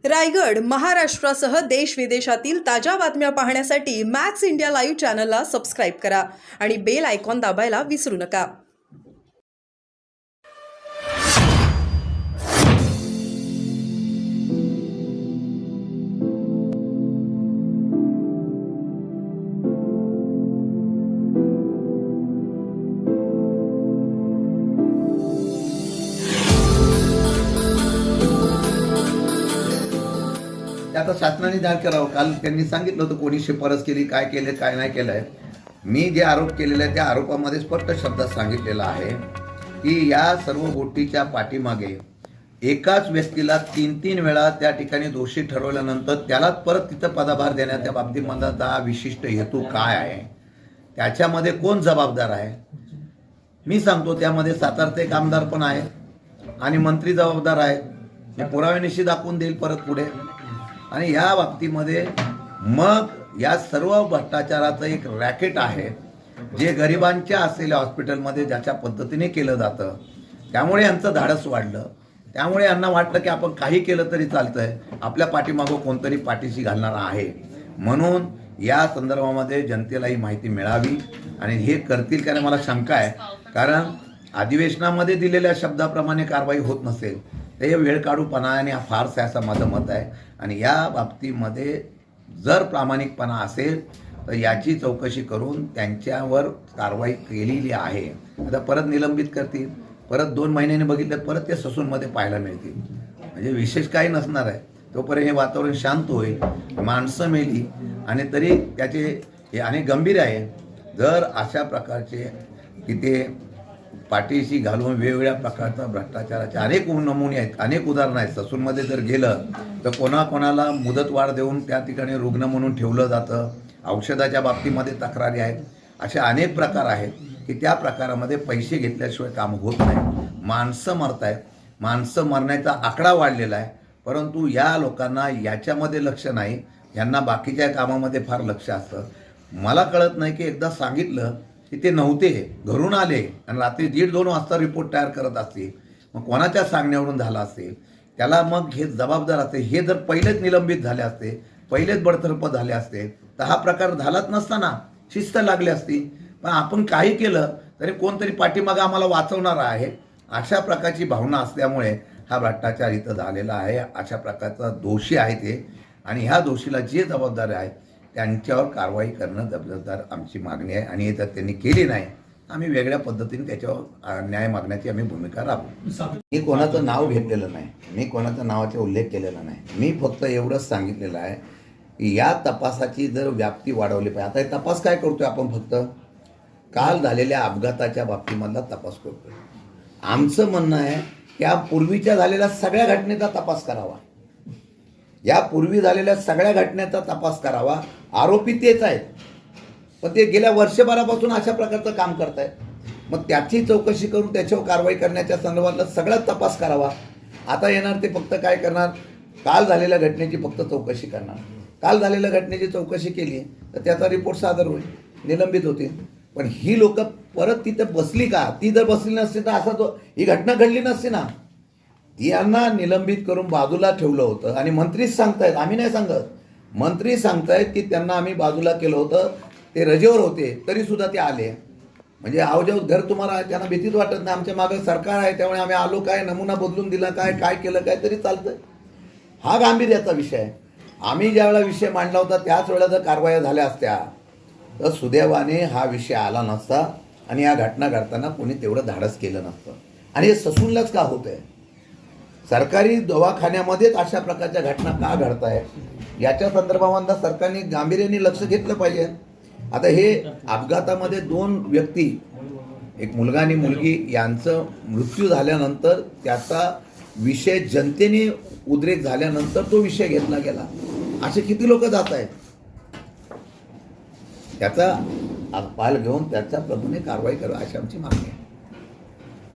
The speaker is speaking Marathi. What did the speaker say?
रायगड, महाराष्ट्रासह देश विदेशातील ताज्या बातम्या पाहण्यासाठी मॅक्स इंडिया लाईव्ह चॅनलला सबस्क्राईब करा आणि बेल आयकॉन दाबायला विसरू नका. ते आता शासनाने जाहीर करावं. काल त्यांनी सांगितलं होतं कोणी शिफारस केली, काय केले, काय नाही केलं आहे. मी जे आरोप केलेले आहे त्या आरोपामध्ये स्पष्ट शब्दात सांगितलेलं आहे की या सर्व गोष्टीच्या पाठीमागे एकाच व्यक्तीला 3-3 वेळा त्या ठिकाणी दोषी ठरवल्यानंतर त्याला परत तिथं पदभार देण्याच्या बाबतीमध्ये विशिष्ट हेतू काय आहे, त्याच्यामध्ये कोण जबाबदार आहे. मी सांगतो त्यामध्ये सातारचे एक आमदार पण आहे आणि मंत्री जबाबदार आहेत. मी पुराव्यानिशी दाखवून देईल परत पुढे. आणि या बाबतीमध्ये मग या सर्व भ्रष्टाचाराचं एक रॅकेट आहे जे गरिबांच्या असलेल्या हॉस्पिटलमध्ये ज्याच्या पद्धतीने केलं जातं. त्यामुळे यांचं धाडस वाढलं. त्यामुळे यांना वाटलं की आपण काही केलं तरी चालतंय, आपल्या पाठीमागं कोणतरी पाठीशी घालणारा आहे. म्हणून या संदर्भामध्ये जनतेला ही माहिती मिळावी आणि हे करतील का मला शंका आहे. कारण अधिवेशनामध्ये दिलेल्या शब्दाप्रमाणे कारवाई होत नसेल तर हे वेळ काढूपणा आणि फारसा असं माझं मत आहे. आणि या बाबतीमध्ये जर प्रामाणिकपणा असेल तर याची चौकशी करून त्यांच्यावर कारवाई केलेली आहे. आता परत निलंबित करतील, परत 2 महिन्यांनी बघितलं परत ते ससूनमध्ये पाहायला मिळतील. म्हणजे विशेष काही नसणार आहे. तोपर्यंत हे वातावरण शांत होईल, माणसं मेली आणि तरी त्याचे हे अनेक गंभीर आहे. जर अशा प्रकारचे तिथे पाठीशी घालून वेगवेगळ्या प्रकारचा भ्रष्टाचाराचे अनेक नमुने आहेत, अनेक उदाहरणं आहेत. ससूनमध्ये जर गेलं तर कोणाकोणाला मुदतवाढ देऊन त्या ठिकाणी रुग्ण म्हणून ठेवलं जातं. औषधाच्या बाबतीमध्ये तक्रारी आहेत. असे अनेक प्रकार आहेत की त्या प्रकारामध्ये पैसे घेतल्याशिवाय काम होत नाही. माणसं मरत आहेत. माणसं मरण्याचा आकडा वाढलेला आहे. परंतु या लोकांना याच्यामध्ये लक्ष नाही, यांना बाकीच्या कामामध्ये फार लक्ष असतं. मला कळत नाही की एकदा सांगितलं की ते नव्हते, घरून आले आणि रात्री 1:30-2 वाजता रिपोर्ट तयार करत असतील. मग कोणाच्या सांगण्यावरून झाला असेल त्याला मग हे जबाबदार असते. हे जर पहिलेच निलंबित झाले असते, पहिलेच बडतर्फ झाले असते तर हा प्रकार झालाच नसताना, शिस्त लागली असती. पण आपण काही केलं तरी कोणतरी पाठीमागं आम्हाला वाचवणारा आहे अशा प्रकारची भावना असल्यामुळे हा भ्रष्टाचार इथं झालेला आहे. अशा प्रकारचा दोषी आहे ते आणि ह्या दोषीला जे जबाबदार आहे त्यांच्यावर कारवाई करणं जबाबदार आमची मागणी आहे. आणि जर त्यांनी केली नाही आम्ही वेगळ्या पद्धतीने त्याच्यावर न्याय मागण्याची आम्ही भूमिका राबवू. मी कोणाचं नाव घेतलेलं नाही, मी कोणाच्या नावाचा उल्लेख केलेला नाही. मी फक्त एवढंच सांगितलेलं आहे की या तपासाची जर व्याप्ती वाढवली पाहिजे. आता हे तपास काय करतोय आपण, फक्त काल झालेल्या अपघाताच्या बाबतीमधला तपास करतोय. आमचं म्हणणं आहे त्या पूर्वीच्या झालेल्या सगळ्या घटनेचा तपास करावा. यापूर्वी झालेल्या सगळ्या घटनेचा तपास करावा. आरोपी तेच आहेत पण ते गेल्या वर्षभरापासून अशा प्रकारचं काम करतायत. मग त्याची चौकशी करून त्याच्यावर कारवाई करण्याच्या संदर्भातला सगळा तपास करावा. आता येणार ते फक्त काय करणार, काल झालेल्या घटनेची फक्त चौकशी करणार. काल झालेल्या घटनेची चौकशी केली तर त्याचा रिपोर्ट सादर होईल, निलंबित होतील. पण ही लोक परत तिथे बसली का? ती जर बसली नसती तर असा तो ही घटना घडली नसती ना. ती यांना निलंबित करून बाजूला ठेवलं होतं आणि मंत्रीच सांगतायत, आम्ही नाही सांगत, मंत्री सांगतायत की त्यांना आम्ही बाजूला केलं होतं, ते रजेवर होते तरी सुद्धा ते आले. म्हणजे आवजाव घर तुम्हाला त्यांना भीतीच वाटत नाही. आमच्या मागं सरकार आहे त्यामुळे आम्ही आलो, काय नमुना बदलून दिला, काय केलं काय तरी चालतंय. हा गांभीर्याचा विषय आहे. आम्ही ज्यावेळेला विषय मांडला होता त्याच वेळेला जर कारवाया झाल्या असत्या तर सुदैवाने हा विषय आला नसता आणि या घटना घडताना कोणी तेवढं धाडस केलं नसतं. आणि हे ससूनलाच का होत आहे? सरकारी दवाखान्यामध्येच अशा प्रकारच्या घटना का घडत आहेत याच्या संदर्भामध्ये सरकारने गांभीर्याने लक्ष घेतलं पाहिजे. आता हे अपघातामध्ये 2 व्यक्ती, एक मुलगा आणि मुलगी यांचं मृत्यू झाल्यानंतर त्याचा विषय जनतेने उद्रेक झाल्यानंतर तो विषय घेतला गेला. असे किती लोक जात आहेत? त्याचा अहवाल घेऊन त्याच्या प्रमाणे कारवाई करावी अशी आमची मागणी आहे.